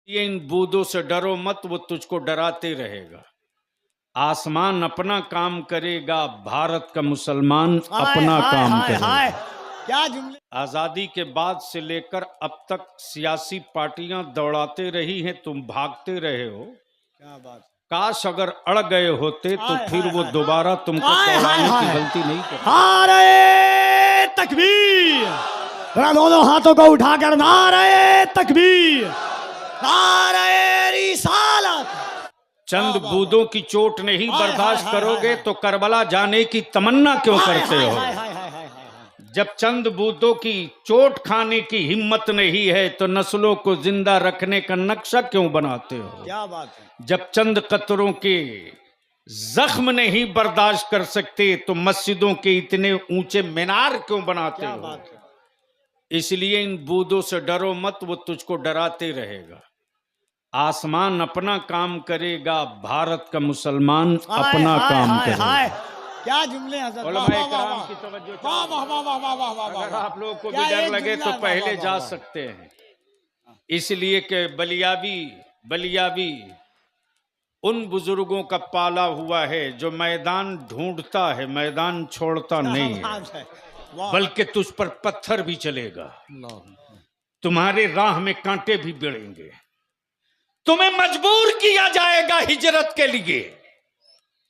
ये इन बूदों से डरो मत, वो तुझको डराते रहेगा। आसमान अपना काम करेगा, भारत का मुसलमान अपना काम करेगा। क्या जुमले। आजादी के बाद से लेकर अब तक सियासी पार्टियां दौड़ाते रही हैं, तुम भागते रहे हो। क्या बात। काश अगर अड़ गए होते तो हाय, फिर हाय, वो हाय। दोबारा तुमको दौड़ाने की गलती नहीं करते। नारे तकबीर। जरा दोनों हाथों को उठाकर नारे तकबीर, नारे रिसालत। चंद बूंदों की चोट नहीं बर्दाश्त करोगे तो करबला जाने की तमन्ना क्यों करते हो? जब चंद बूंदों की चोट खाने की हिम्मत नहीं है तो नस्लों को जिंदा रखने का नक्शा क्यों बनाते हो? क्या बात है। जब चंद कतरों के जख्म नहीं बर्दाश्त कर सकते तो मस्जिदों के इतने ऊंचे मीनार क्यों बनाते क्या हो? बात है। इसलिए इन बूंदों से डरो मत, वो तुझको डराते रहेगा। आसमान अपना काम करेगा, भारत का मुसलमान अपना काम करेगा। क्या जुमले हज़रत। उलमाए किराम की तवज्जो चाहिए। अगर आप लोगों को भी डर लगे तो पहले जा सकते हैं, इसलिए कि बलियावी उन बुजुर्गों का पाला हुआ है जो मैदान ढूंढता है, मैदान छोड़ता नहीं है, बल्कि तुझ पर पत्थर भी चलेगा, तुम्हारे राह में कांटे भी भिड़ेंगे, तुम्हें मजबूर किया जाएगा हिजरत के लिए,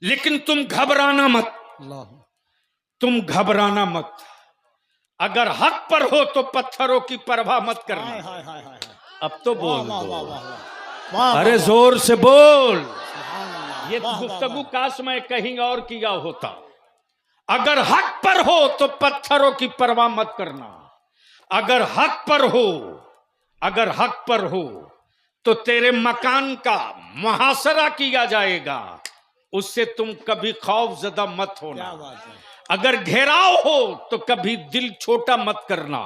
लेकिन तुम घबराना मत, तुम घबराना मत। अगर हक पर हो तो पत्थरों की परवाह मत करना। अब तो बोल दो, अरे जोर से बोल। ये गुफ्तगू काश मैं कहीं और किया होता। अगर हक पर हो तो पत्थरों की परवाह मत करना। अगर हक पर हो तो तेरे मकान का मुहासरा किया जाएगा, उससे तुम कभी खौफजदा मत होना। अगर घेराव हो तो कभी दिल छोटा मत करना।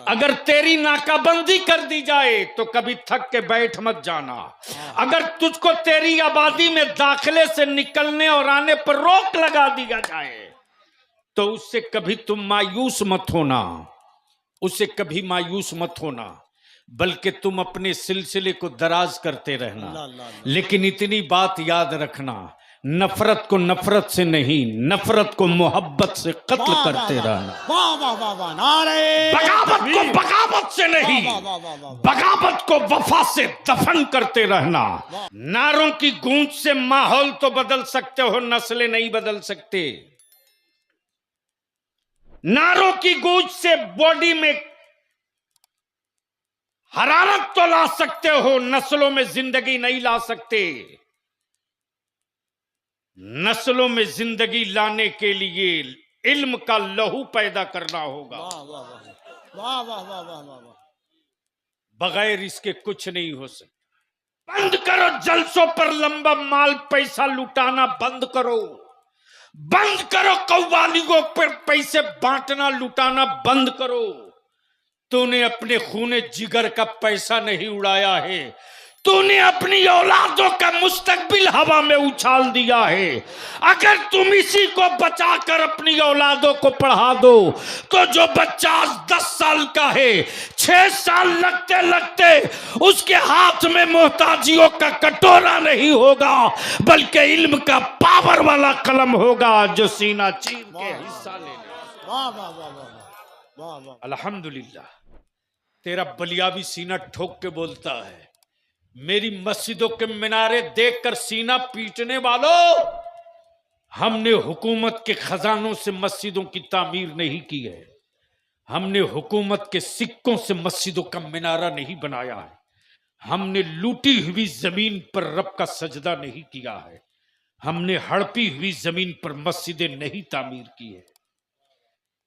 अगर तेरी नाकाबंदी कर दी जाए तो कभी थक के बैठ मत जाना। अगर तुझको तेरी आबादी में दाखिले से निकलने और आने पर रोक लगा दिया जाए तो उससे कभी तुम मायूस मत होना, उससे कभी मायूस मत होना, बल्कि तुम अपने सिलसिले को दराज करते रहना। लेकिन इतनी बात याद रखना, नफरत को नफरत से नहीं, नफरत को मोहब्बत से कत्ल करते रहना। बगावत को बगावत से नहीं, बगावत को वफा से दफन करते रहना। नारों की गूंज से माहौल तो बदल सकते हो, नस्लें नहीं बदल सकते। नारों की गूंज से बॉडी में हरारत तो ला सकते हो, नस्लों में जिंदगी नहीं ला सकते। नस्लों में जिंदगी लाने के लिए इल्म का लहू पैदा करना होगा। वाह वाह वाह वाह वाह। बगैर इसके कुछ नहीं हो सकता। बंद करो जलसों पर लंबा माल पैसा लुटाना, बंद करो। बंद करो कव्वालियों पर पैसे बांटना लुटाना, बंद करो। तूने अपने खूने जिगर का पैसा नहीं उड़ाया है, तूने अपनी औलादों का मुस्तकबिल हवा में उछाल दिया है। अगर तुम इसी को बचाकर अपनी औलादों को पढ़ा दो तो जो बच्चा 10 साल का है, 6 साल लगते लगते उसके हाथ में मोहताजियों का कटोरा नहीं होगा, बल्कि इल्म का पावर वाला कलम होगा जो सीना चीर के हिस्सा ले ले। वाह वाह वाह वाह वाह। अल्हम्दुलिल्लाह, तेरा बलियावी सीना ठोक के बोलता है। मेरी मस्जिदों के मीनारे देखकर सीना पीटने वालों, हमने हुकूमत के खजानों से मस्जिदों की तामीर नहीं की है, हमने हुकूमत के सिक्कों से मस्जिदों का मीनारा नहीं बनाया है, हमने लूटी हुई जमीन पर रब का सजदा नहीं किया है, हमने हड़पी हुई जमीन पर मस्जिदें नहीं तामीर की है।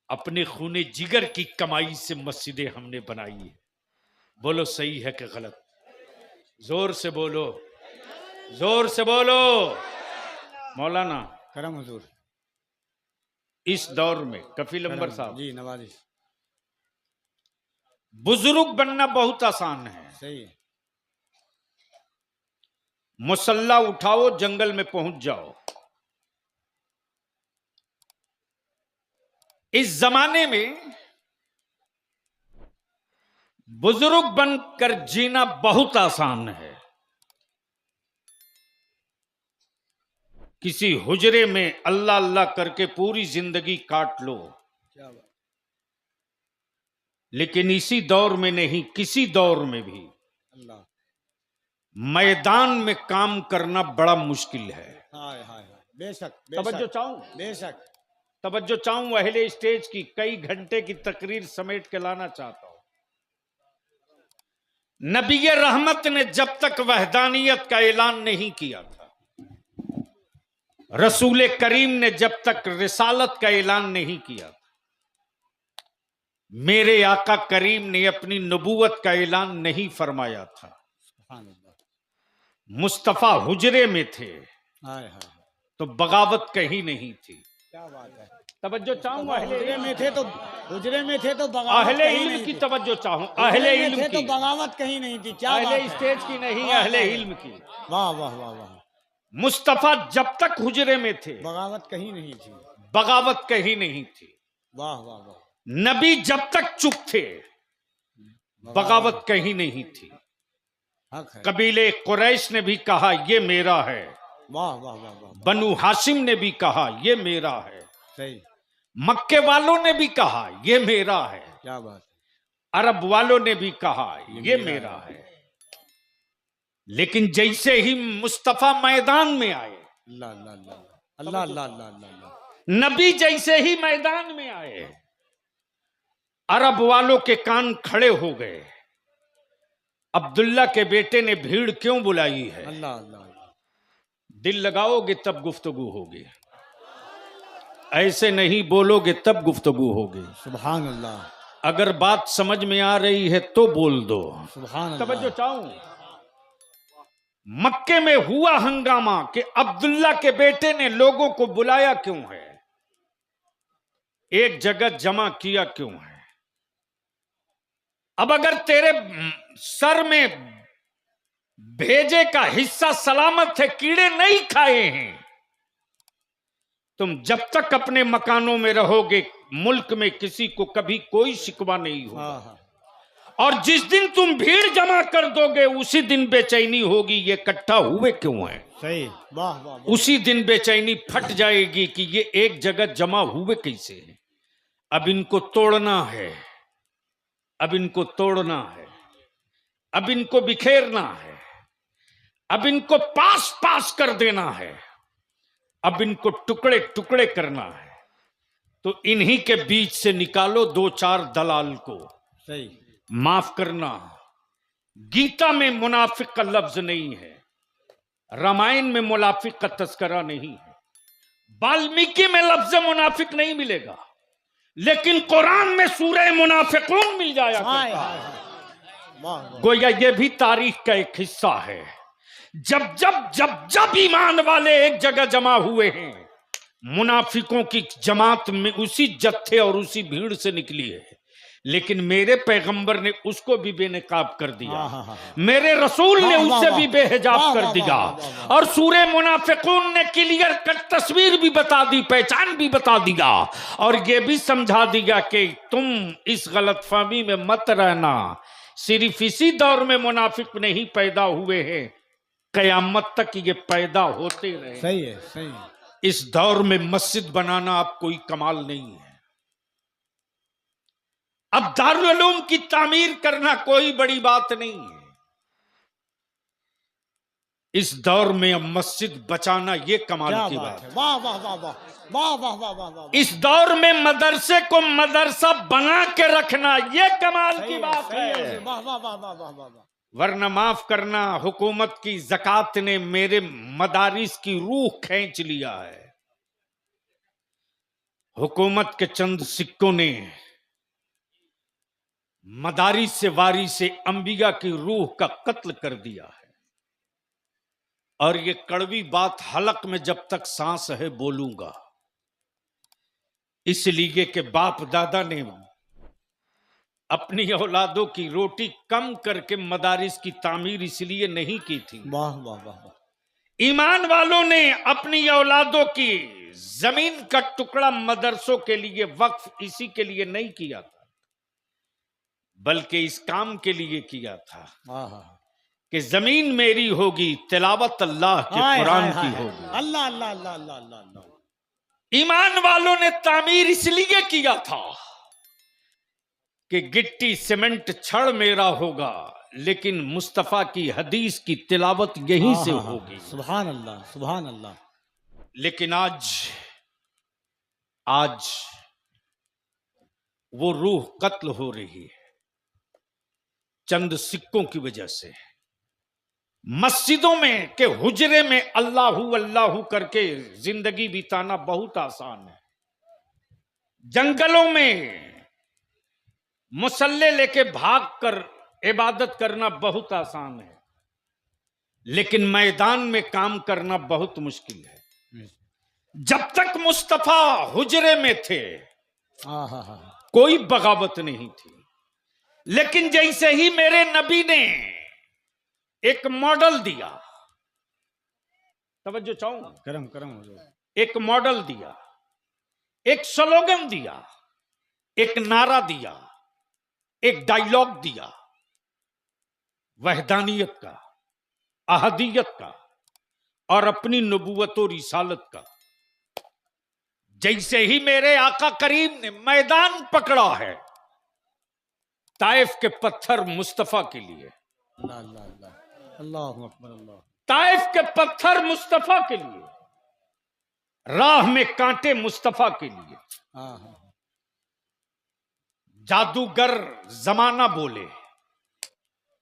अपने खूने जिगर की कमाई से मस्जिदें हमने बनाई है। बोलो सही है कि गलत? जोर से बोलो, जोर से बोलो। मौलाना करम हुजूर। इस दौर में कफील अंबर साहब जी नवाजी। बुजुर्ग बनना बहुत आसान है। सही है। मुसल्ला उठाओ, जंगल में पहुंच जाओ। इस जमाने में बुजुर्ग बनकर जीना बहुत आसान है। किसी हुजरे में अल्लाह अल्लाह करके पूरी जिंदगी काट लो, क्या बात। लेकिन इसी दौर में नहीं, किसी दौर में भी अल्लाह। मैदान में काम करना बड़ा मुश्किल है। हाय हाय हाय, बेशक तवज्जो बेशक चाहूं, बेशक। तवज्जो चाहूं अहले स्टेज की, कई घंटे की तकरीर समेट के लाना चाहता हूं। नबी रहमत ने जब तक वहदानियत का ऐलान नहीं किया था, रसूल करीम ने जब तक रिसालत का ऐलान नहीं किया था, मेरे आका करीम ने अपनी नबूवत का ऐलान नहीं फरमाया था। सुभान अल्लाह। मुस्तफा हुजरे में थे हाय हाय हाय, तो बगावत कहीं नहीं थी। क्या बात है। तवज्जो चाहूं हुजरे में थे तो बगावत अहले कहीं इल्म नहीं की थी। तवज्जो चाहूं, हुजरे अहले में इल्म थे तो की, बगावत कहीं नहीं थी। क्या बात अहले है। स्टेज की नहीं, वाह, अहले वाह, इल्म की। वाह वाह वाह वाह। मुस्तफा जब तक हुजरे में थे बगावत कहीं नहीं थी। बगावत कहीं नहीं थी। वाह वाह वाह। नबी जब तक चुप थे बगावत कहीं नहीं थी। हक है। कबीले कुरैश ने भी कहा ये मेरा है, वाह वाह वाह वाह। बनु हाशिम ने भी कहा ये मेरा है, सही। मक्के वालों ने भी कहा ये मेरा है, क्या बात है। अरब वालों ने भी कहा ये मेरा है। लेकिन जैसे ही मुस्तफा मैदान में आए, अल्लाह अल्लाह अल्लाह अल्लाह अल्लाह अल्लाह अल्लाह। नबी जैसे ही मैदान में आए, अरब वालों के कान खड़े हो गए। अब्दुल्ला के बेटे ने भीड़ क्यों बुलाई है? अल्लाह अल्लाह। दिल लगाओगे तब गुफ्तगू होगी, ऐसे नहीं बोलोगे तब गुफ्तगू होगी। सुभान अल्लाह। अगर बात समझ में आ रही है तो बोल दो। सुभान तवज्जो अल्लाह। चाहूं, मक्के में हुआ हंगामा कि अब्दुल्ला के बेटे ने लोगों को बुलाया क्यों है, एक जगह जमा किया क्यों है। अब अगर तेरे सर में भेजे का हिस्सा सलामत है, कीड़े नहीं खाए हैं, तुम जब तक अपने मकानों में रहोगे मुल्क में किसी को कभी कोई शिकवा नहीं होगा। हाँ हाँ। और जिस दिन तुम भीड़ जमा कर दोगे उसी दिन बेचैनी होगी, ये इकट्ठा हुए क्यों है। सही। वाह वाह वाह। उसी दिन बेचैनी फट जाएगी कि ये एक जगह जमा हुए कैसे हैं। अब इनको तोड़ना है, अब इनको तोड़ना है, अब इनको बिखेरना है, अब इनको पास पास कर देना है, अब इनको टुकड़े टुकड़े करना है। तो इन्हीं के बीच से निकालो दो चार दलाल को। सही। माफ करना, गीता में मुनाफिक का लफ्ज नहीं है, रामायण में मुनाफिक का तस्करा नहीं है, वाल्मीकि में लफ्ज मुनाफिक नहीं मिलेगा, लेकिन कुरान में सूरह मुनाफिकून मिल जाया हाय करता हाय है। हाय। वाह वाह। गोया ये भी तारीख का एक हिस्सा है। जब जब जब जब ईमान वाले एक जगह जमा हुए हैं, मुनाफिकों की जमात में उसी जत्थे और उसी भीड़ से निकली है। लेकिन मेरे पैगंबर ने उसको भी बेनकाब कर दिया, हाँ, हाँ, हाँ। मेरे रसूल ने वाह, वाह, उससे वाह। भी बेहिजाब वाह, कर वाह, दिया। वाह, वाह, वाह। और सूरह मुनाफिकून ने क्लियर कट तस्वीर भी बता दी, पहचान भी बता दिया, और ये भी समझा दिया कि तुम इस गलतफहमी में मत रहना, सिर्फ इसी दौर में मुनाफिक नहीं पैदा हुए हैं, कयामत तक ये पैदा होते रहे। सही है सही है। इस दौर में मस्जिद बनाना अब कोई कमाल नहीं है, अब दारुल उलूम की तामीर करना कोई बड़ी बात नहीं है। इस दौर में अब मस्जिद बचाना ये कमाल क्या की बात बात है। है। वाह वाह वाह वाह वाह वाह वाह वाह वाह। इस दौर में मदरसे को मदरसा बना के रखना ये कमाल सही की है, बात सही है। वाह वाह वाह वाह वाह वाह। वरना माफ करना, हुकूमत की ज़कात ने मेरे मदारिस की रूह खींच लिया है। हुकूमत के चंद सिक्कों ने मदारिस से वारिस से अंबिया की रूह का कत्ल कर दिया है। और ये कड़वी बात हलक में जब तक सांस है बोलूंगा, इसलिए कि बाप दादा ने अपनी औलादों की रोटी कम करके मदारिस की तामीर इसलिए नहीं की थी। वाह वाह वाह। ईमान वालों ने अपनी औलादों की जमीन का टुकड़ा मदरसों के लिए वक्फ इसी के लिए नहीं किया था। बल्कि इस काम के लिए किया था हाँ हाँ कि जमीन मेरी होगी, तिलावत अल्लाह के हाय, कुरान हाय, की हाय, होगी। अल्लाह अल्लाह अल्लाह अल्लाह अल्लाह अल्लाह। ईमान वालों ने तामीर इसलिए किया था कि गिट्टी सीमेंट छड़ मेरा होगा, लेकिन मुस्तफा की हदीस की तिलावत यहीं हाँ, से हाँ, हाँ, होगी। सुभान अल्लाह सुभान अल्लाह। लेकिन आज आज वो रूह कत्ल हो रही है चंद सिक्कों की वजह से। मस्जिदों में के हुजरे में अल्लाहू अल्लाहू करके जिंदगी बिताना बहुत आसान है। जंगलों में मुसल्ले लेके भागकर इबादत करना बहुत आसान है, लेकिन मैदान में काम करना बहुत मुश्किल है। जब तक मुस्तफा हुजरे में थे हाँ हाँ हाँ कोई बगावत नहीं थी, लेकिन जैसे ही मेरे नबी ने एक मॉडल दिया, तवज्जो चाहूंगा, करम करम हो जाए। एक मॉडल दिया, एक स्लोगन दिया, एक नारा दिया, एक डायलॉग दिया, वहदानियत का, अहदियत का और अपनी नबूवत और रिसालत का। जैसे ही मेरे आका करीम ने मैदान पकड़ा है, ताइफ के पत्थर मुस्तफा के लिए, अल्लाह अल्लाह अल्लाह अल्लाहु अकबर अल्लाह। ताइफ के पत्थर मुस्तफा के लिए, राह में कांटे मुस्तफा के लिए। हाँ हाँ जादूगर जमाना बोले,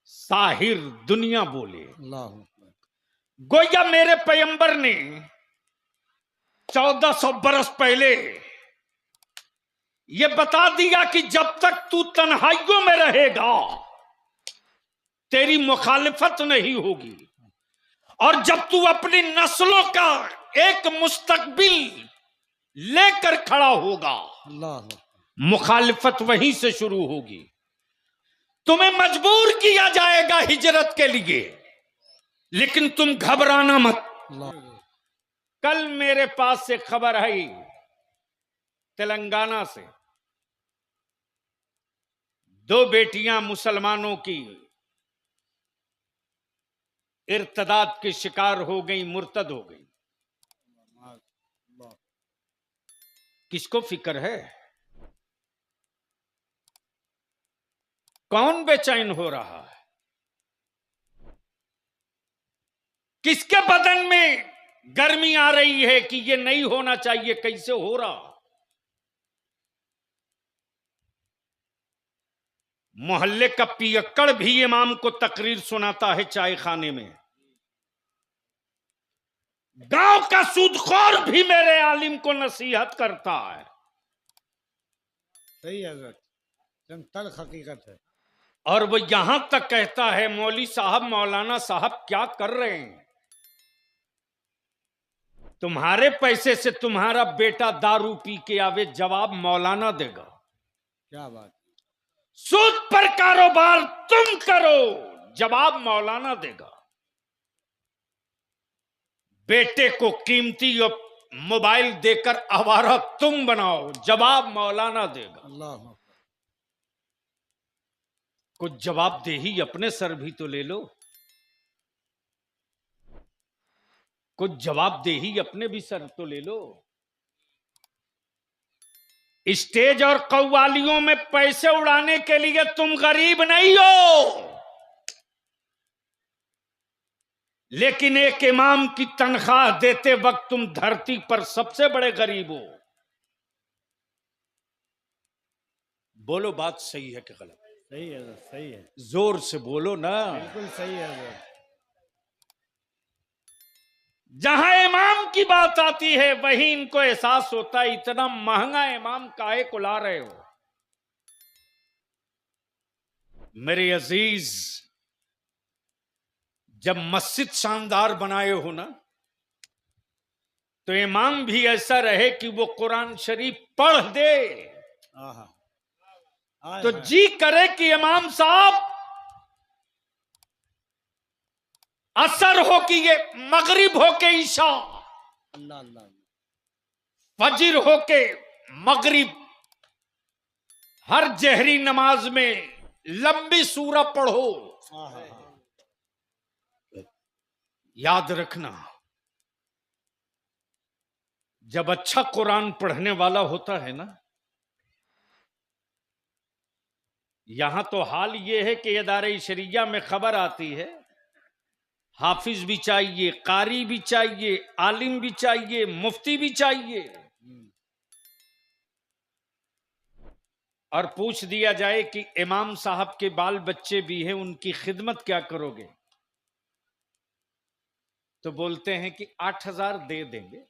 साहिर दुनिया बोले, अल्लाह अकबर। गोया मेरे पैगंबर ने 1400 बरस पहले यह बता दिया कि जब तक तू तन्हाइयों में रहेगा तेरी मुखालिफत नहीं होगी, और जब तू अपनी नस्लों का एक मुस्तकबिल लेकर खड़ा होगा अल्लाह अकबर। मुखालिफत वहीं से शुरू होगी। तुम्हें मजबूर किया जाएगा हिजरत के लिए, लेकिन तुम घबराना मत। अल्लाह कल मेरे पास से खबर आई तेलंगाना से, 2 बेटियां मुसलमानों की इर्तदाद के शिकार हो गई, मुर्तद हो गई। किसको फिक्र है? कौन बेचैन हो रहा है? किसके बदन में गर्मी आ रही है कि ये नहीं होना चाहिए? कैसे हो रहा? मोहल्ले का पियक्कड़ भी इमाम को तकरीर सुनाता है चाय खाने में। गांव का सूदखोर भी मेरे आलिम को नसीहत करता है। सही है हज़रत, एकदम तल्ख हकीकत है। और वो यहां तक कहता है, मौली साहब, मौलाना साहब क्या कर रहे हैं? तुम्हारे पैसे से तुम्हारा बेटा दारू पी के आवे, जवाब मौलाना देगा। क्या बात। सूद पर कारोबार तुम करो, जवाब मौलाना देगा। बेटे को कीमती और मोबाइल देकर आवारा तुम बनाओ, जवाब मौलाना देगा। अल्लाह अकबर। कुछ जवाबदेही अपने सर भी तो ले लो, कुछ जवाबदेही अपने भी सर तो ले लो। स्टेज और कव्वालियों में पैसे उड़ाने के लिए तुम गरीब नहीं हो, लेकिन एक इमाम की तनख्वाह देते वक्त तुम धरती पर सबसे बड़े गरीब हो। बोलो, बात सही है कि गलत? सही है हज़रत, सही है, जोर से बोलो ना। बिल्कुल सही है हज़रत। जहां इमाम की बात आती है वहीं इनको एहसास होता है इतना महंगा इमाम काहे को ला रहे हो। मेरे अजीज, जब मस्जिद शानदार बनाए हो ना, तो इमाम भी ऐसा रहे कि वो कुरान शरीफ पढ़ दे आहा, तो जी करे कि इमाम साहब असर हो कि ये मगरिब हो के ईशा, अल्लाह अल्लाह, फजर हो के मगरिब, हर जहरी नमाज में लंबी सूरा पढ़ो। हाँ हाँ हाँ याद रखना, जब अच्छा कुरान पढ़ने वाला होता है ना, यहां तो हाल यह है कि इदारे शरिया में खबर आती है, हाफिज भी चाहिए, कारी भी चाहिए, आलिम भी चाहिए, मुफ्ती भी चाहिए, और पूछ दिया जाए कि इमाम साहब के बाल बच्चे भी हैं, उनकी खिदमत क्या करोगे, तो बोलते हैं कि 8,000 दे देंगे।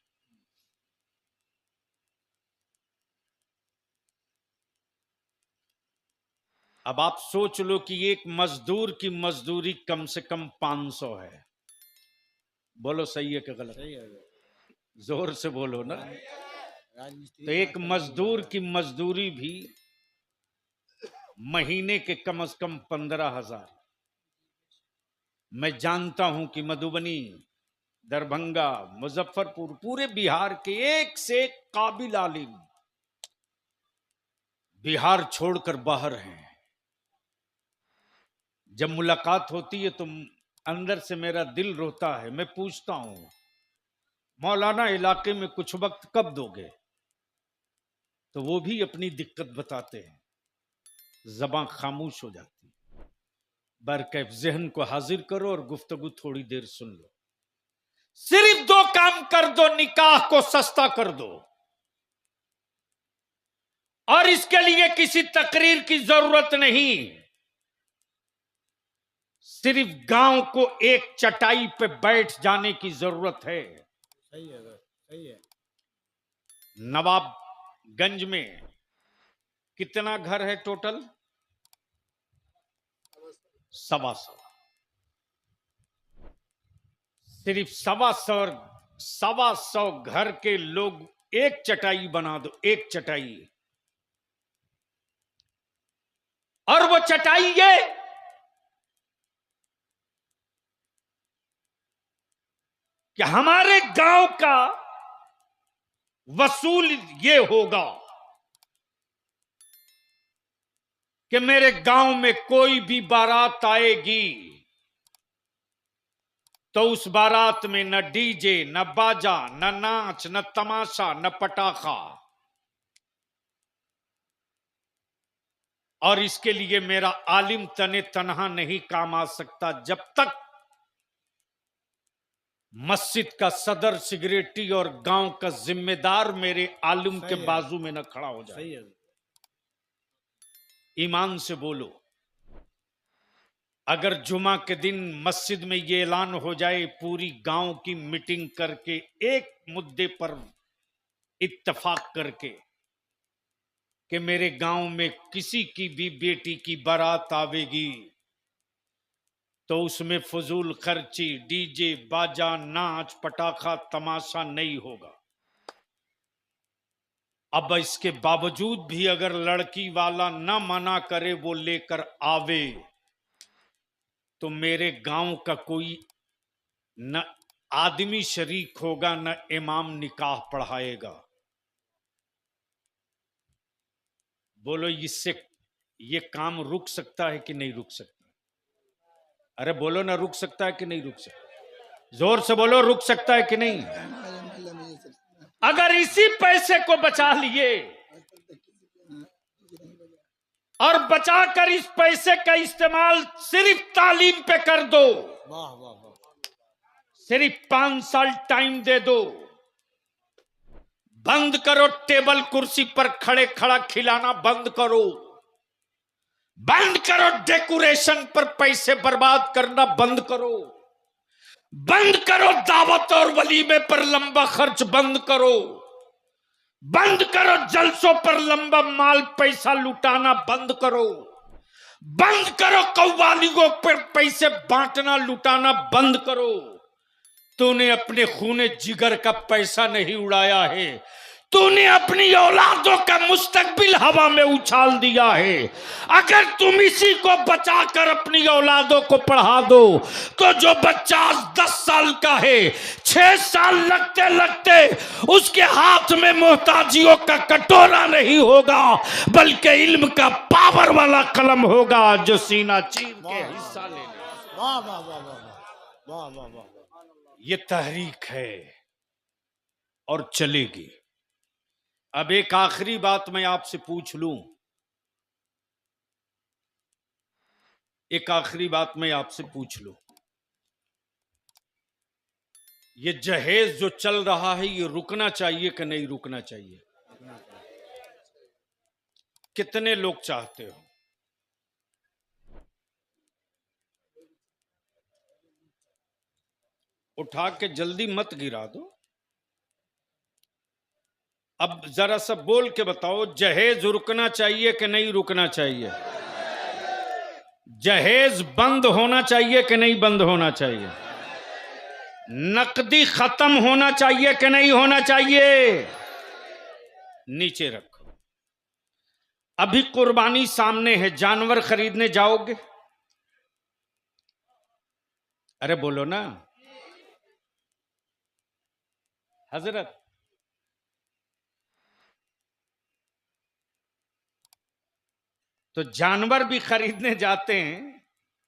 अब आप सोच लो कि एक मजदूर की मजदूरी कम से कम 500 है। बोलो सही है कि गलत? सही है हजरत। जोर से बोलो ना। राजमिस्त्री तो एक मजदूर की मजदूरी भी महीने के कम से कम 15,000। मैं जानता हूं कि मधुबनी, दरभंगा, मुजफ्फरपुर, पूरे बिहार के एक से एक काबिल आलिम बिहार छोड़कर बाहर हैं। जब मुलाकात होती है तो अंदर से मेरा दिल रोता है। मैं पूछता हूं, मौलाना इलाके में कुछ वक्त कब दोगे, तो वो भी अपनी दिक्कत बताते हैं, ज़बान खामोश हो जाती। बरकैफ जहन को हाजिर करो और गुफ्तगू थोड़ी देर सुन लो। सिर्फ 2 काम कर दो, निकाह को सस्ता कर दो, और इसके लिए किसी तकरीर की जरूरत नहीं। सिर्फ गांव को एक चटाई पे बैठ जाने की जरूरत है। सही है हजरत, सही है। नवाबगंज में कितना घर है टोटल? 125। सिर्फ 125 घर के लोग एक चटाई बना दो, एक चटाई, और वो चटाई ये कि हमारे गांव का वसूल ये होगा कि मेरे गांव में कोई भी बारात आएगी तो उस बारात में न डीजे, न बाजा, न नाच, न तमाशा, न पटाखा। और इसके लिए मेरा आलिम तने तनहा नहीं काम आ सकता जब तक मस्जिद का सदर सिगरेटी और गांव का जिम्मेदार मेरे आलिम के बाजू में न खड़ा हो जाए। सही है। ईमान से बोलो, अगर जुमा के दिन मस्जिद में ये ऐलान हो जाए, पूरी गांव की मीटिंग करके एक मुद्दे पर इत्तेफाक करके कि मेरे गांव में किसी की भी बेटी की बारात आवेगी तो उसमें फजूल खर्ची, डीजे, बाजा, नाच, पटाखा, तमाशा नहीं होगा। अब इसके बावजूद भी अगर लड़की वाला न मना करे, वो लेकर आवे, तो मेरे गांव का कोई न आदमी शरीक होगा, न इमाम निकाह पढ़ाएगा। बोलो, इससे ये काम रुक सकता है कि नहीं रुक सकता? अरे बोलो ना, रुक सकता है कि नहीं रुक सकता? जोर से बोलो, रुक सकता है कि नहीं? अगर इसी पैसे को बचा लिए और बचाकर इस पैसे का इस्तेमाल सिर्फ तालीम पे कर दो, वाह वाह वाह, सिर्फ 5 साल टाइम दे दो, बंद करो टेबल कुर्सी पर खड़ा खिलाना, बंद करो, बंद करो डेकोरेशन पर पैसे बर्बाद करना, बंद करो, बंद करो दावत और वलीमे पर लंबा खर्च, बंद करो, बंद करो जलसों पर लंबा माल पैसा लुटाना, बंद करो, बंद करो कव्वालियों पर पैसे बांटना लुटाना, बंद करो। तूने अपने खूने जिगर का पैसा नहीं उड़ाया है, तूने अपनी औलादों का मुस्तकबिल हवा में उछाल दिया है। अगर तुम इसी को बचाकर अपनी औलादों को पढ़ा दो तो जो बच्चा 10 साल का है, 6 साल लगते लगते उसके हाथ में मोहताजियों का कटोरा नहीं होगा, बल्कि इल्म का पावर वाला कलम होगा जो सीना चीर के हिस्सा ले लेगा। वाह वाह वाह वाह वाह वाह वाह वाह। ये तहरीक है और चलेगी। अब एक आखिरी बात मैं आपसे पूछ लूं, एक आखिरी बात मैं आपसे पूछ लूं, ये जहेज जो चल रहा है ये रुकना चाहिए कि नहीं रुकना चाहिए? कितने लोग चाहते हो? उठा के जल्दी मत गिरा दो। अब जरा सा बोल के बताओ, जहेज रुकना चाहिए कि नहीं रुकना चाहिए? जहेज बंद होना चाहिए कि नहीं बंद होना चाहिए? नकदी खत्म होना चाहिए कि नहीं होना चाहिए? नीचे रखो। अभी कुर्बानी सामने है, जानवर खरीदने जाओगे? अरे बोलो ना हजरत। तो जानवर भी खरीदने जाते हैं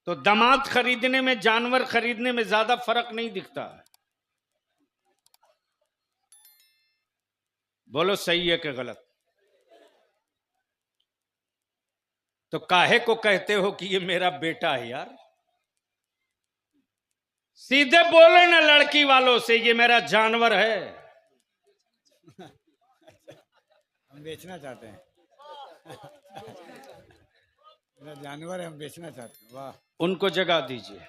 तो दामाद खरीदने में जानवर खरीदने में ज्यादा फर्क नहीं दिखता। बोलो सही है कि गलत? तो काहे को कहते हो कि ये मेरा बेटा है यार? सीधे बोले ना लड़की वालों से, ये मेरा जानवर है। हम बेचना चाहते हैं। मेरा जानवर है, हम बेचना चाहते हैं। वाह। उनको जगा दीजिए।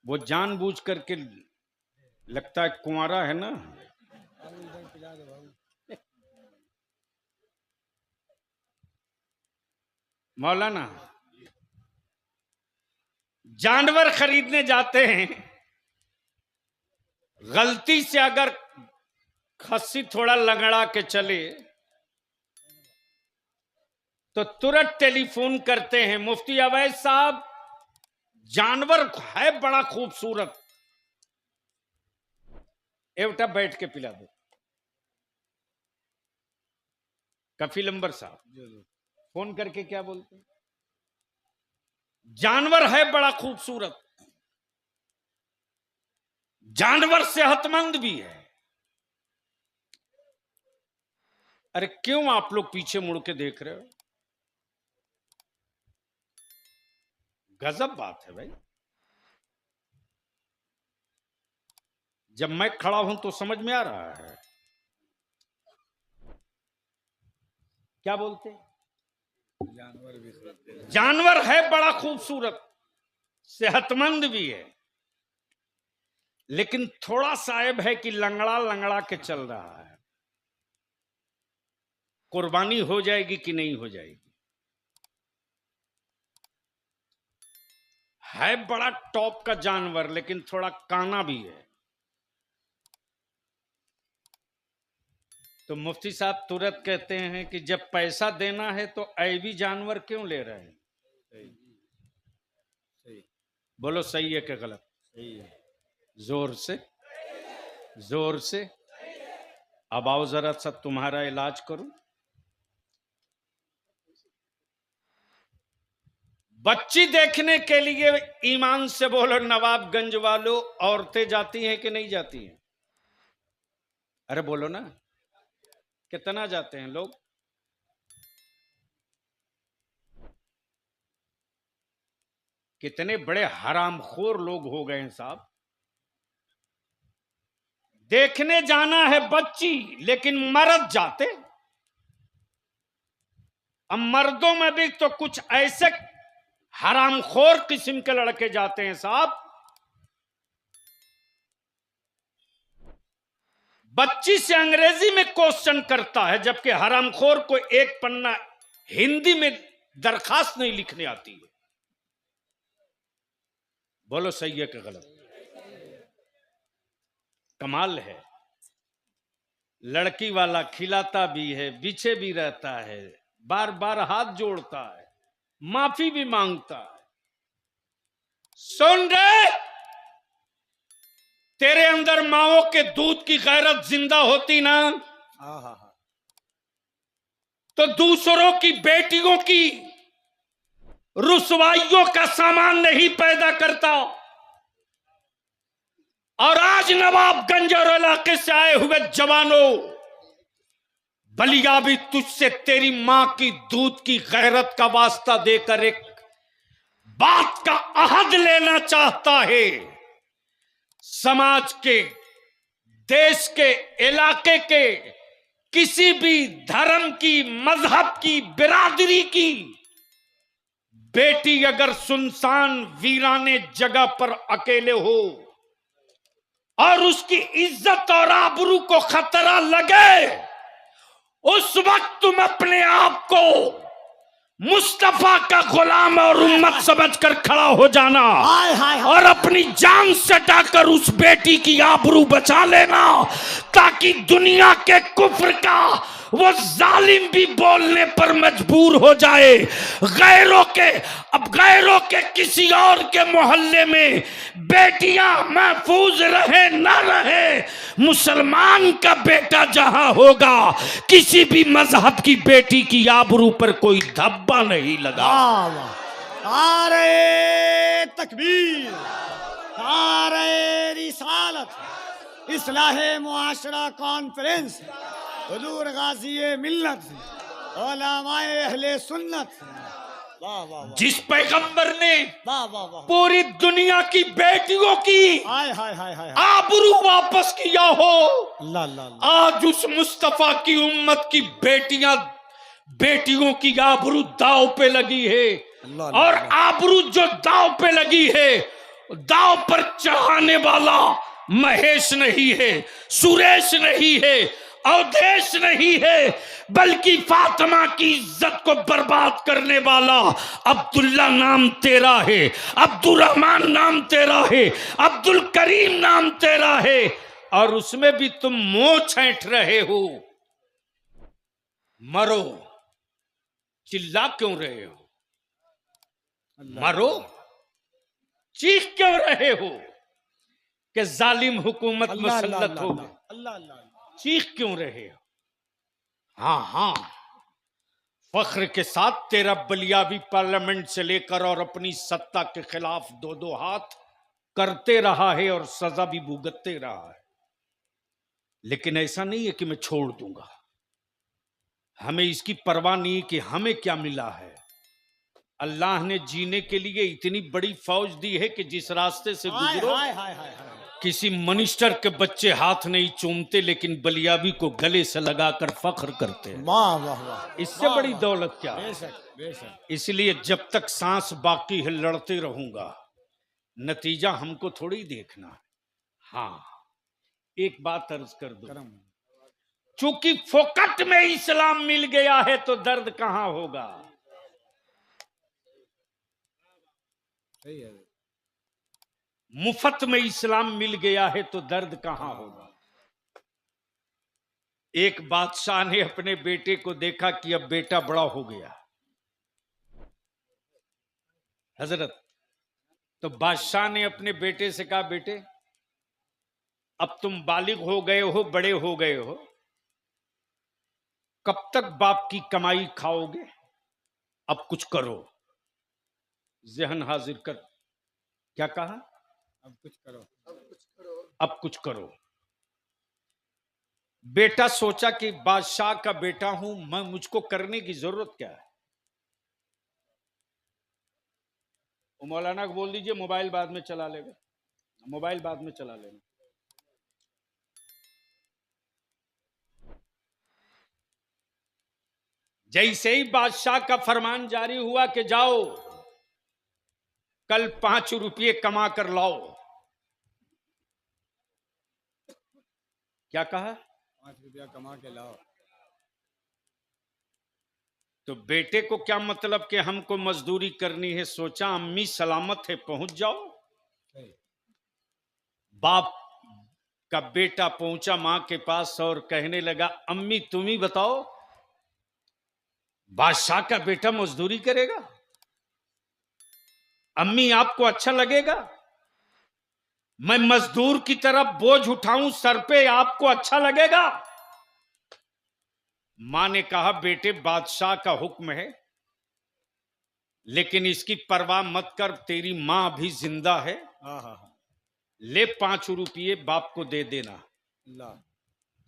वो जानबूझ करके लगता है कुंवारा है ना। मौलाना, जानवर खरीदने जाते हैं, गलती से अगर खस्सी थोड़ा लंगड़ा के चले तो तुरंत टेलीफोन करते हैं, मुफ्ती अवैध साहब जानवर है बड़ा खूबसूरत, एवटा बैठ के पिला दो। कफील अंबर साहब फोन करके क्या बोलते हैं? जानवर है बड़ा खूबसूरत, जानवर सेहतमंद भी है। अरे क्यों आप लोग पीछे मुड़ के देख रहे हो? गजब बात है भाई। जब मैं खड़ा हूं तो समझ में आ रहा है। क्या बोलते हैं? जानवर भी खरीदते हैं। जानवर है बड़ा खूबसूरत, सेहतमंद भी है, लेकिन थोड़ा सा ऐब है कि लंगड़ा लंगड़ा के चल रहा है। कुर्बानी हो जाएगी कि नहीं हो जाएगी? है बड़ा टॉप का जानवर, लेकिन थोड़ा काना भी है। तो मुफ्ती साहब तुरंत कहते हैं कि जब पैसा देना है तो ऐबी जानवर क्यों ले रहे हैं? सही। बोलो सही है कि गलत? सही है। जोर से, जोर से। अब आओ जरा सा तुम्हारा इलाज करूं। बच्ची देखने के लिए ईमान से बोलो नवाबगंज वालों, औरतें जाती हैं कि नहीं जाती हैं? अरे बोलो ना, कितना जाते हैं लोग? कितने बड़े हरामखोर लोग हो गए हैं साहब। देखने जाना है बच्ची, लेकिन मर्द जाते। अब मर्दों में भी तो कुछ ऐसे हरामखोर किस्म के लड़के जाते हैं साहब। बच्ची से अंग्रेजी में क्वेश्चन करता है, जबकि हरामखोर को एक पन्ना हिंदी में दरखास्त नहीं लिखने आती है। बोलो सही है कि गलत? कमाल है। लड़की वाला खिलाता भी है, पीछे भी रहता है, बार बार हाथ जोड़ता है, माफी भी मांगता है। सुन रे, तेरे अंदर माओ के दूध की गैरत जिंदा होती ना, तो दूसरों की बेटियों की रुसवाइयों का सामान नहीं पैदा करता। और आज नवाबगंज और इलाके से आए हुए जवानों, बलिया भी तुझसे तेरी मां की दूध की गैरत का वास्ता देकर एक बात का अहद लेना चाहता है। समाज के, देश के, इलाके के किसी भी धर्म की, मजहब की, बिरादरी की बेटी अगर सुनसान वीराने जगह पर अकेले हो और उसकी इज्जत और आबरू को खतरा लगे, उस वक्त तुम अपने आप को मुस्तफा का गुलाम और उम्मत समझकर खड़ा हो जाना और अपनी जान सटाकर उस बेटी की आबरू बचा लेना, ताकि दुनिया के कुफ्र का वो जालिम भी बोलने पर मजबूर हो जाए। गैरों के किसी और के मोहल्ले में बेटियां महफूज रहे ना रहे, मुसलमान का बेटा जहां होगा, किसी भी मजहब की बेटी की आबरू पर कोई धब्बा नहीं लगा। नारे तकबीर, नारे रिसालत, इस्लाहे मुआशरा कॉन्फ्रेंस, हुजूर गाज़ी मिल्लत, उलमाए अहले सुन्नत। वाह वाह वाह। जिस पैगंबर ने वाह वाह वाह पूरी दुनिया की बेटियों की हाय हाय हाय हाय आबरू वापस किया हो, अल्लाह अल्लाह, आज उस मुस्तफा की उम्मत की बेटियों की आबरू दाव पे लगी है। और आबरू जो दाव पे लगी है, दाव पर चढ़ाने वाला महेश नहीं है, सुरेश नहीं है, अवधेश नहीं है, बल्कि फातिमा की इज्जत को बर्बाद करने वाला अब्दुल्ला नाम तेरा है, अब्दुल रहमान नाम तेरा है, अब्दुल करीम नाम तेरा है। और उसमें भी तुम मुंह छेंट रहे हो। मरो, चिल्ला क्यों रहे हो? मरो, चीख क्यों रहे हो कि जालिम हुकूमत मुसल्लत हो? अल्लाह अल्लाह, चीख क्यों रहे हो? हाँ हाँ, फख्र के साथ तेरा बलिया भी पार्लियामेंट से लेकर और अपनी सत्ता के खिलाफ दो दो हाथ करते रहा है और सजा भी भुगतते रहा है। लेकिन ऐसा नहीं है कि मैं छोड़ दूंगा। हमें इसकी परवाह नहीं कि हमें क्या मिला है। अल्लाह ने जीने के लिए इतनी बड़ी फौज दी है कि जिस रास्ते से गुजरो, किसी मिनिस्टर के बच्चे हाथ नहीं चूमते, लेकिन बलियाबी को गले से लगाकर फख्र करते हैं। वाह वाह वाह, इससे बड़ी दौलत क्या है? बेशक बेशक। इसलिए जब तक सांस बाकी है लड़ते रहूंगा। नतीजा हमको थोड़ी देखना है। हाँ, एक बात अर्ज कर दूं, चूंकि फोकट में इस्लाम मिल गया है तो दर्द कहां होगा? सही है। मुफ्त में इस्लाम मिल गया है तो दर्द कहां होगा? एक बादशाह ने अपने बेटे को देखा कि अब बेटा बड़ा हो गया हजरत, तो बादशाह ने अपने बेटे से कहा, बेटे अब तुम बालिग हो गए हो, बड़े हो गए हो, कब तक बाप की कमाई खाओगे? अब कुछ करो। जहन हाजिर कर। क्या कहा? अब कुछ करो, अब कुछ करो। बेटा सोचा कि बादशाह का बेटा हूं मैं, मुझको करने की जरूरत क्या है? वो मौलाना को बोल दीजिए मोबाइल बाद में चला लेगा, मोबाइल बाद में चला लेना। जैसे ही बादशाह का फरमान जारी हुआ कि जाओ कल 5 रुपये कमा कर लाओ, क्या कहा? 5 रुपया कमा के लाओ। तो बेटे को क्या मतलब कि हमको मजदूरी करनी है? सोचा अम्मी सलामत है, पहुंच जाओ। बाप का बेटा पहुंचा मां के पास और कहने लगा, अम्मी तुम ही बताओ, बादशाह का बेटा मजदूरी करेगा? अम्मी आपको अच्छा लगेगा? मैं मजदूर की तरफ बोझ उठाऊं सर पे, आपको अच्छा लगेगा? मां ने कहा, बेटे बादशाह का हुक्म है, लेकिन इसकी परवाह मत कर, तेरी मां भी जिंदा है। हाँ हाँ हाँ। ले 5 रुपये बाप को दे देना। ला।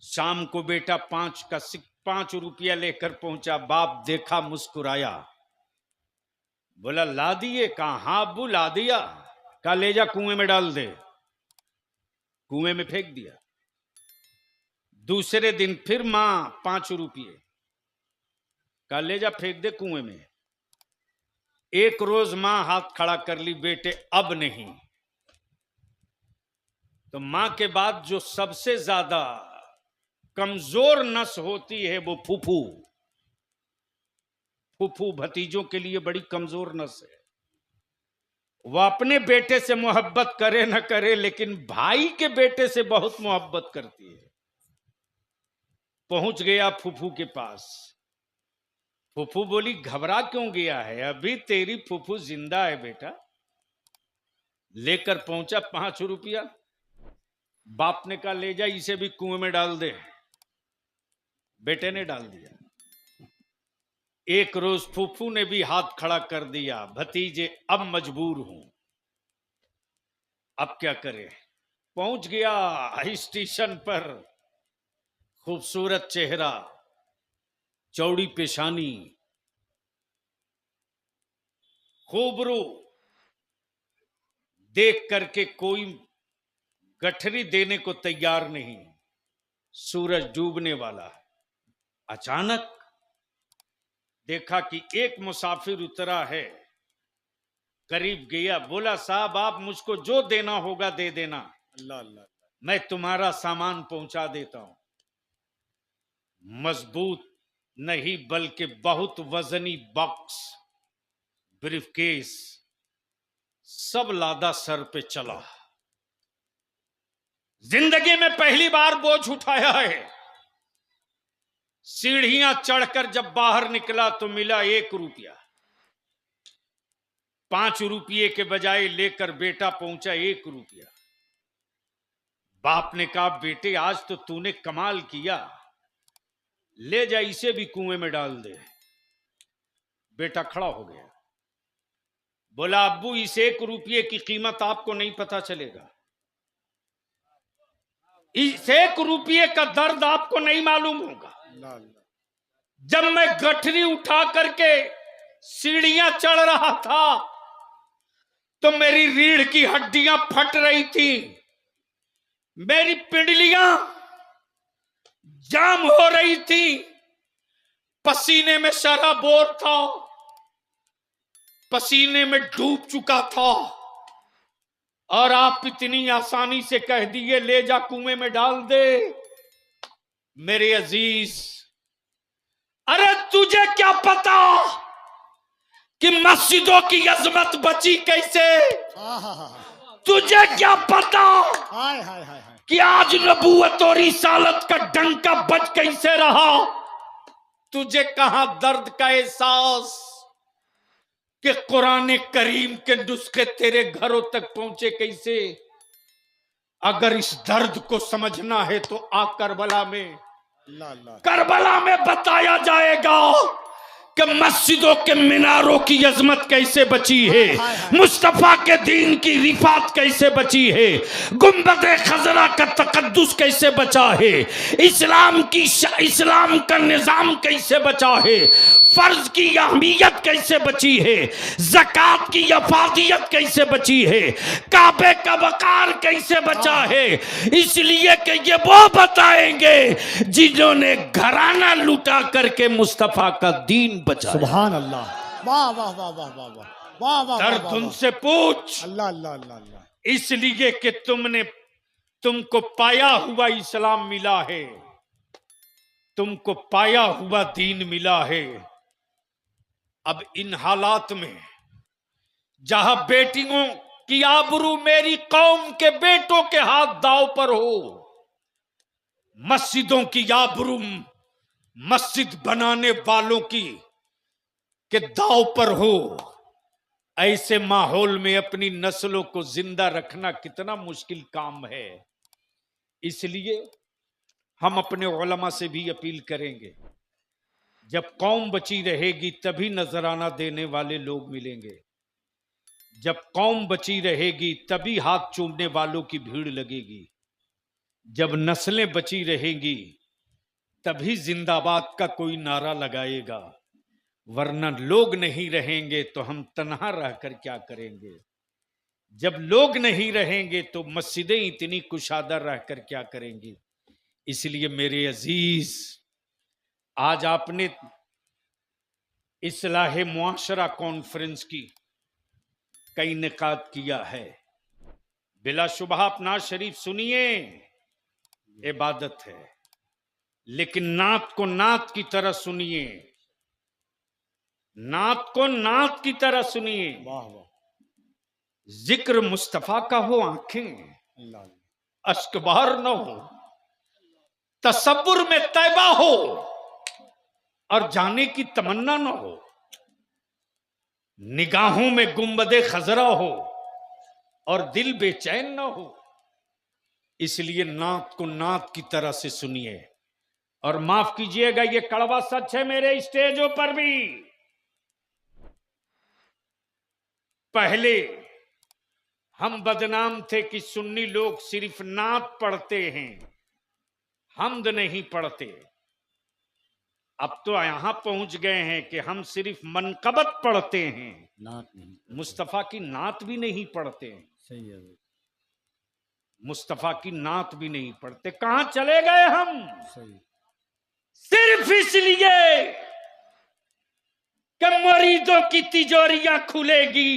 शाम को बेटा 5 रुपया लेकर पहुंचा। बाप देखा, मुस्कुराया, बोला ला दिए? कहा हाँ अब्बू ला दिया। कहा ले जा कुएं में डाल दे। कुएं में फेंक दिया। दूसरे दिन फिर मां 5 रुपये, कहा ले जा फेंक दे कुएं में। एक रोज मां हाथ खड़ा कर ली, बेटे अब नहीं। तो मां के बाद जो सबसे ज्यादा कमजोर नस होती है वो फूफू। फूफू भतीजों के लिए बड़ी कमजोर नस है। वह अपने बेटे से मोहब्बत करे न करे, लेकिन भाई के बेटे से बहुत मोहब्बत करती है। पहुंच गया फूफू के पास। फूफू बोली, घबरा क्यों गया है? अभी तेरी फूफू जिंदा है बेटा। लेकर पहुंचा 5 रुपया। बाप ने कहा ले जा, इसे भी कुएं में डाल दे। बेटे ने डाल दिया। एक रोज फूफू ने भी हाथ खड़ा कर दिया, भतीजे अब मजबूर हूं, अब क्या करे। पहुंच गया स्टेशन पर। खूबसूरत चेहरा, चौड़ी पेशानी, खूबरू, देख करके कोई गठरी देने को तैयार नहीं। सूरज डूबने वाला है। अचानक देखा कि एक मुसाफिर उतरा है। करीब गया, बोला साहब आप मुझको जो देना होगा दे देना, अल्लाह अल्लाह। मैं तुम्हारा सामान पहुंचा देता हूं। मजबूत नहीं बल्कि बहुत वजनी बॉक्स, ब्रीफकेस, सब लादा सर पे चला। जिंदगी में पहली बार बोझ उठाया है। सीढ़ियां चढ़कर जब बाहर निकला तो मिला 1 रुपया। 5 रुपये के बजाय लेकर बेटा पहुंचा 1 रुपया। बाप ने कहा, बेटे आज तो तूने कमाल किया, ले जा इसे भी कुएं में डाल दे। बेटा खड़ा हो गया, बोला अब्बू इस 1 रुपये की कीमत आपको नहीं पता चलेगा। इस 1 रुपये का दर्द आपको नहीं मालूम होगा। अल्लाह अल्लाह। जब मैं गठरी उठा करके सीढ़ियां चढ़ रहा था तो मेरी रीढ़ की हड्डियां फट रही थी, मेरी पिंडलियां जाम हो रही थी, पसीने में शराबोर था, पसीने में डूब चुका था, और आप इतनी आसानी से कह दिए ले जा कुएं में डाल दे। मेरे अजीज, अरे तुझे क्या पता कि मस्जिदों की अजमत बची कैसे? तुझे क्या पता हाय हाय हाय हाय कि आज नबूवत और रिसालत का डंका बज कैसे रहा? तुझे कहां दर्द का एहसास कि कुरान करीम के नुस्खे तेरे घरों तक पहुंचे कैसे? अगर इस दर्द को समझना है तो आ करबला में। अल्लाह अल्लाह। करबला में बताया जाएगा कि मस्जिदों के मिनारों की अजमत कैसे बची है, मुस्तफा के दीन की रिफात कैसे बची है, गुंबद खजरा का तकद्दुस कैसे बचा है, इस्लाम का निजाम कैसे बचा है, फर्ज की अहमियत कैसे बची है, ज़कात की अफादियत कैसे बची है, काबे का वकार कैसे बचा है। इसलिए कि ये वो बताएंगे जिन्होंने घराना लुटा करके मुस्तफा का दीन बचा। सुभान अल्लाह। वाह वाह वाह वाह वाह वाह वाह वाह। दर्द उनसे पूछ। अल्लाह अल्लाह अल्लाह अल्लाह। इसलिए कि तुमको पाया हुआ इस्लाम मिला है, तुमको पाया हुआ दीन मिला है। अब इन हालात में जहां बेटियों की आबरू मेरी कौम के बेटों के हाथ दांव पर हो, मस्जिदों की आबरू मस्जिद बनाने वालों की के दाव पर हो। ऐसे माहौल में अपनी नस्लों को जिंदा रखना कितना मुश्किल काम है। इसलिए हम अपने उलमा से भी अपील करेंगे, जब कौम बची रहेगी तभी नजराना देने वाले लोग मिलेंगे। जब कौम बची रहेगी तभी हाथ चूमने वालों की भीड़ लगेगी। जब नस्लें बची रहेंगी तभी जिंदाबाद का कोई नारा लगाएगा। वरना लोग नहीं रहेंगे तो हम तन्हा रहकर क्या करेंगे। जब लोग नहीं रहेंगे तो मस्जिदें इतनी कुशादा रहकर क्या करेंगी। इसलिए मेरे अजीज, आज आपने इस्लाह मुआशरा कॉन्फ्रेंस की कई इनेकाद किया है। बिलाशुबह आप नात शरीफ सुनिए, इबादत है, लेकिन नात को नात की तरह सुनिए। नात को नात की तरह सुनिए। वाह वाह, जिक्र मुस्तफा का हो, आंखें अश्क बहार न हो, तसव्वुर में तैबा हो और जाने की तमन्ना न हो, निगाहों में गुंबदे खजरा हो और दिल बेचैन न हो। इसलिए नात को नात की तरह से सुनिए। और माफ कीजिएगा, ये कड़वा सच है, मेरे स्टेजों पर भी पहले हम बदनाम थे कि सुन्नी लोग सिर्फ नात पढ़ते हैं, हम्द नहीं पढ़ते। अब तो यहां पहुंच गए हैं कि हम सिर्फ मनकबत पढ़ते हैं, नात नहीं, मुस्तफा की नात भी नहीं पढ़ते। सही है, मुस्तफा की नात भी नहीं पढ़ते। कहां चले गए हम? सही। सिर्फ इसलिए कि मरीजों की तिजोरियां खुलेगी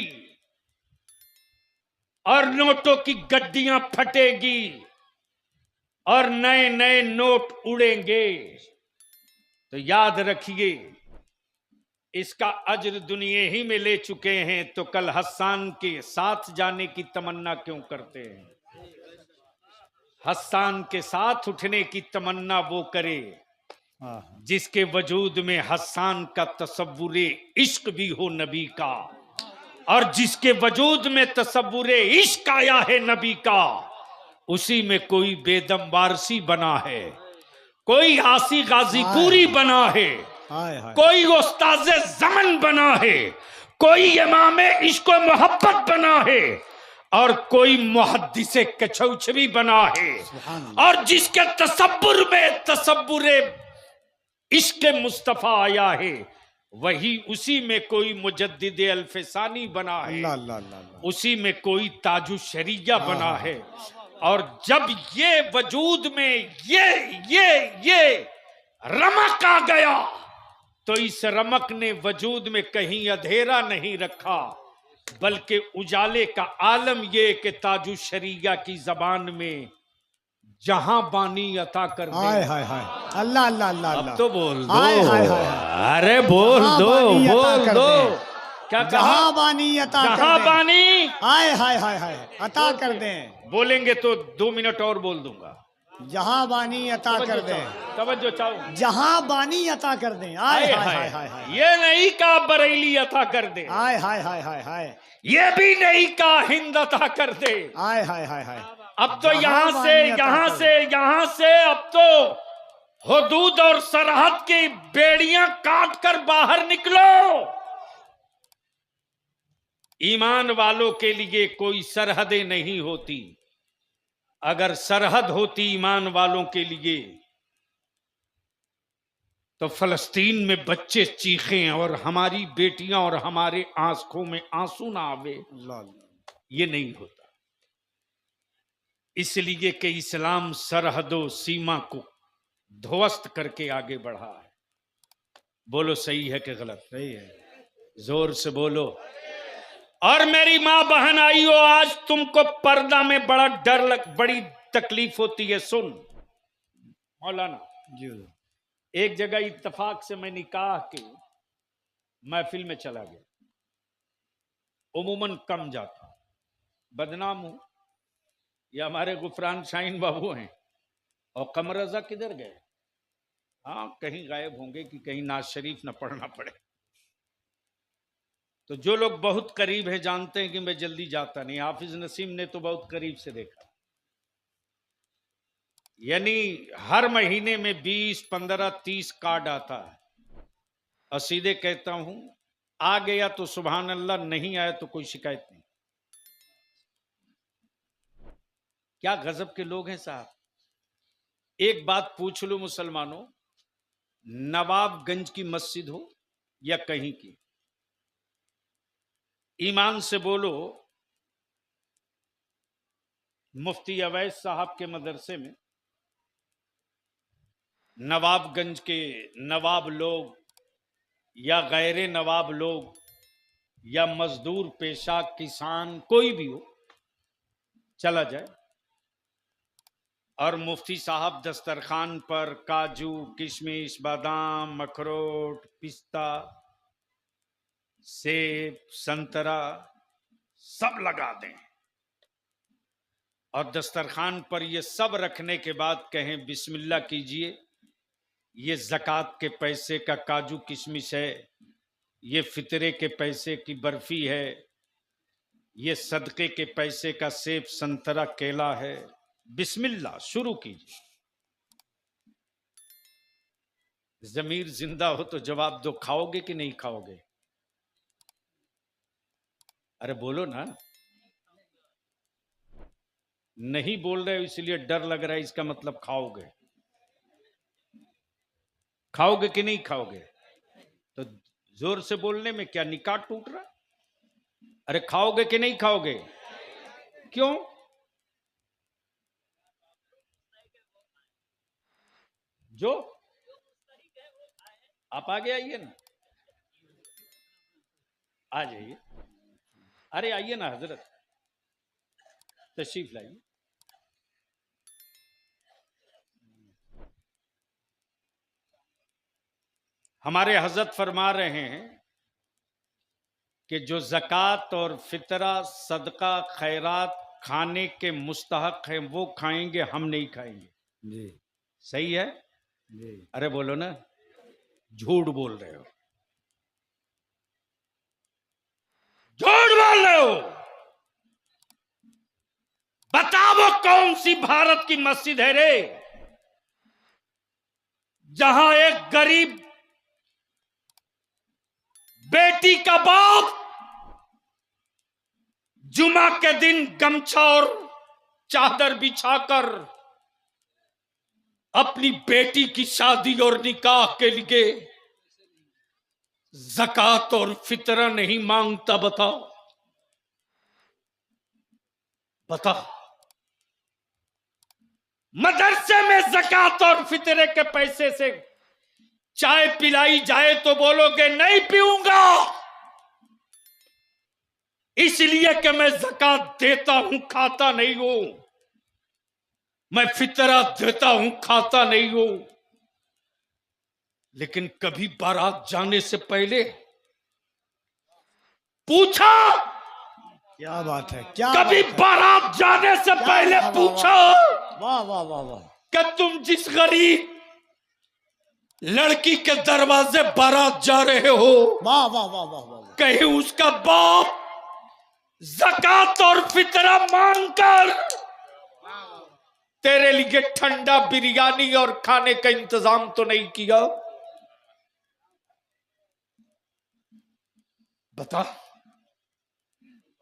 और नोटों की गड्डियां फटेगी और नए नए नोट उड़ेंगे। तो याद रखिए, इसका अज्र दुनिया ही में ले चुके हैं, तो कल हस्सान के साथ जाने की तमन्ना क्यों करते हैं? हस्सान के साथ उठने की तमन्ना वो करे जिसके वजूद में हस्सान का तसव्वुरे इश्क भी हो नबी का, और जिसके वजूद में तसव्वुरे इश्क आया है नबी का, उसी में कोई बेदम वारसी बना है, कोई आसी गाजीपुरी बना है, कोई उस्ताज़ ज़मन बना है, कोई इमाम इश्क व मोहब्बत बना है, और कोई मुहद्दिसे कछौछवी बना है। और जिसके तसव्वुर में तसव्वुरे इश्क मुस्तफा आया है, वही उसी में कोई मुजद्दिद अल्फसानी बना है, उसी में कोई ताजु शरिया बना है। और जब ये वजूद में ये रमक आ गया, तो इस रमक ने वजूद में कहीं अंधेरा नहीं रखा, बल्कि उजाले का आलम ये कि ताजु शरिया की जबान में जहां बानी अता कर दे। हाय हाय हाय, अल्लाह अल्लाह अल्लाह। अब तो बोल दो, हाय हाय हाय, अरे बोल दो, बोल दो। क्या कहा? जहां बानी अता कर दे। जहां बानी, हाय हाय हाय हाय, अता कर दे। बोलेंगे तो 2 मिनट और बोल दूंगा। जहां बानी अता कर दे, तवज्जो चाहो। जहां बानी अता कर दे। हाय हाय हाय हाय, ये नहीं कहा बरेली अता कर दे, हाय हाय हाय हाय हाय, ये भी नहीं कहा हिंद अता कर दे। हाय हाय हाय हाय। अब तो यहाँ से अब तो हुदूद और सरहद की बेड़ियां काट कर बाहर निकलो। ईमान वालों के लिए कोई सरहदें नहीं होती। अगर सरहद होती ईमान वालों के लिए, तो फलस्तीन में बच्चे चीखें और हमारी बेटियां और हमारे आंखों में आंसू ना आवे। ये नहीं होता। इसलिए कि इस्लाम सरहदों सीमा को ध्वस्त करके आगे बढ़ा है। बोलो सही है कि गलत? सही है, जोर से बोलो। और मेरी माँ बहन आइयो, आज तुमको पर्दा में बड़ा बड़ी तकलीफ होती है। सुन मौलाना जी, एक जगह इत्तेफाक से मैं निकाह के महफिल में चला गया। उमूमन कम जाता, बदनाम हूं, ये हमारे गुफरान शाहीन बाबू हैं और कमर रजा किधर गए? हाँ, कहीं गायब होंगे कि कहीं नाज शरीफ न पढ़ना पड़े। तो जो लोग बहुत करीब है जानते हैं कि मैं जल्दी जाता नहीं। हाफिज नसीम ने तो बहुत करीब से देखा, यानी हर महीने में 20, 15, 30 कार्ड आता है और सीधे कहता हूं आ गया तो सुभान अल्लाह, नहीं आया तो कोई शिकायत नहीं। क्या गजब के लोग हैं साहब। एक बात पूछ लो मुसलमानों, नवाबगंज की मस्जिद हो या कहीं की, ईमान से बोलो, मुफ्ती अवैस साहब के मदरसे में नवाबगंज के नवाब लोग या गैर नवाब लोग या मजदूर पेशा किसान कोई भी हो चला जाए और मुफ्ती साहब दस्तरखान पर काजू, किशमिश, बादाम, अखरोट, पिस्ता, सेब, संतरा सब लगा दें और दस्तरखान पर ये सब रखने के बाद कहें बिस्मिल्लाह कीजिए, ये ज़कात के पैसे का काजू किशमिश है, ये फितरे के पैसे की बर्फी है, ये सदके के पैसे का सेब, संतरा, केला है, बिस्मिल्लाह शुरू कीजिए। जमीर जिंदा हो तो जवाब दो, खाओगे कि नहीं खाओगे? अरे बोलो ना। नहीं बोल रहे हो इसलिए डर लग रहा है, इसका मतलब खाओगे। खाओगे कि नहीं खाओगे? तो जोर से बोलने में क्या निकाह टूट रहा? अरे खाओगे कि नहीं खाओगे? क्यों? जो आप आगे आइए ना, आ जाइए। अरे आइए ना हजरत, तशरीफ लाइए। हमारे हजरत फरमा रहे हैं कि जो ज़कात और फितरा, सदका, खैरात खाने के मुस्तहक हैं वो खाएंगे, हम नहीं खाएंगे। जी सही है जी। अरे बोलो ना, झूठ बोल रहे हो, झूठ बोल रहे हो। बताओ कौन सी भारत की मस्जिद है रे जहां एक गरीब बेटी का बाप जुमा के दिन गमछा और चादर बिछाकर अपनी बेटी की शादी और निकाह के लिए ज़कात और फितरा नहीं मांगता? बताओ बताओ। मदरसे में ज़कात और फितरे के पैसे से चाय पिलाई जाए तो बोलोगे नहीं पीऊंगा, इसलिए कि मैं ज़कात देता हूं, खाता नहीं हूं, मैं फितरा देता हूं, खाता नहीं हूं। लेकिन कभी बारात जाने से पहले पूछा? क्या बात है, क्या कभी बात है। बारात जाने से पहले वाह, पूछा वाह वाह वाह वाह। कि तुम जिस गरीब लड़की के दरवाजे बारात जा रहे हो, वाह वाह वाह वाह वाह। कहीं उसका बाप ज़कात और फितरा मांगकर तेरे लिए ठंडा बिरयानी और खाने का इंतजाम तो नहीं किया? बता,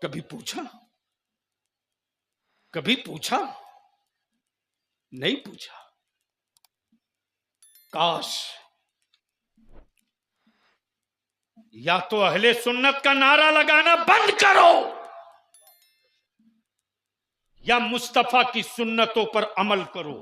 कभी पूछा? कभी पूछा? नहीं पूछा। काश या तो अहले सुन्नत का नारा लगाना बंद करो या मुस्तफा की सुन्नतों पर अमल करो।